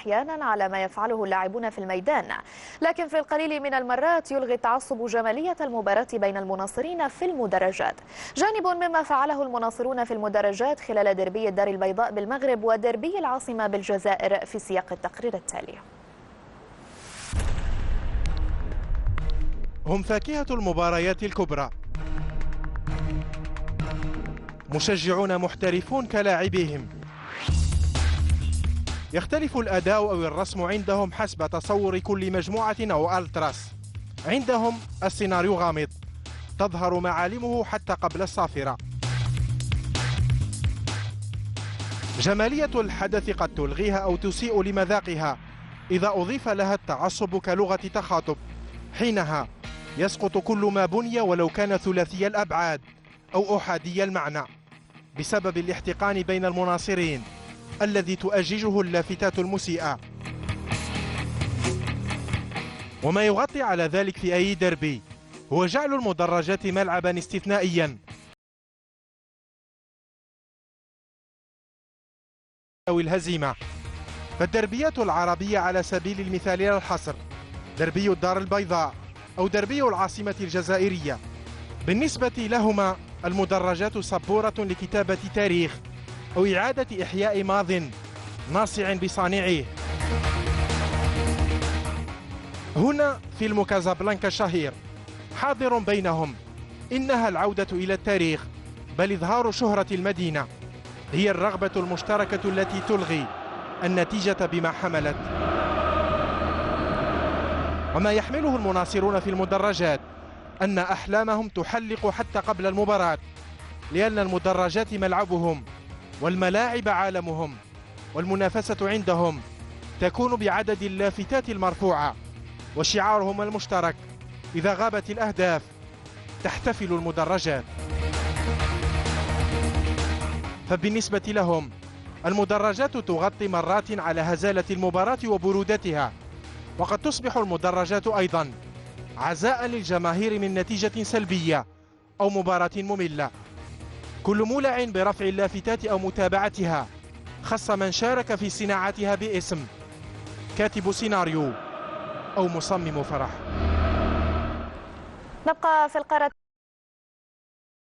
أحيانا على ما يفعله اللاعبون في الميدان، لكن في القليل من المرات يلغي التعصب جمالية المباراة بين المناصرين في المدرجات. جانب مما فعله المناصرون في المدرجات خلال دربي الدار البيضاء بالمغرب ودربي العاصمة بالجزائر في سياق التقرير التالي. هم فاكهة المباريات الكبرى، مشجعون محترفون كلاعبيهم. يختلف الأداء أو الرسم عندهم حسب تصور كل مجموعة أو ألتراس. عندهم السيناريو غامض، تظهر معالمه حتى قبل الصافرة. جمالية الحدث قد تلغيها أو تسيء لمذاقها إذا أضيف لها التعصب كلغة تخاطب، حينها يسقط كل ما بني ولو كان ثلاثي الأبعاد أو أحادي المعنى بسبب الاحتقان بين المناصرين الذي تؤججه اللافتات المسيئة. وما يغطي على ذلك في أي دربي هو جعل المدرجات ملعبا استثنائيا أو الهزيمة. فالدربيات العربية على سبيل المثال لا الحصر، دربي الدار البيضاء أو دربي العاصمة الجزائرية، بالنسبة لهما المدرجات سبورة لكتابة تاريخ أو إعادة إحياء ماض ناصع بصانعيه. هنا فيلم كازابلانكا الشهير حاضر بينهم، إنها العودة إلى التاريخ بل إظهار شهرة المدينة، هي الرغبة المشتركة التي تلغي النتيجة بما حملت. وما يحمله المناصرون في المدرجات أن أحلامهم تحلق حتى قبل المباراة، لأن المدرجات ملعبهم والملاعب عالمهم، والمنافسة عندهم تكون بعدد اللافتات المرفوعة، وشعارهم المشترك إذا غابت الأهداف تحتفل المدرجات. فبالنسبة لهم المدرجات تغطي مرات على هزالة المباراة وبرودتها، وقد تصبح المدرجات أيضا عزاء للجماهير من نتيجة سلبية أو مباراة مملة. كل مولع برفع اللافتات أو متابعتها خص من شارك في صناعتها باسم كاتب سيناريو أو مصمم فرح. نبقى في القارة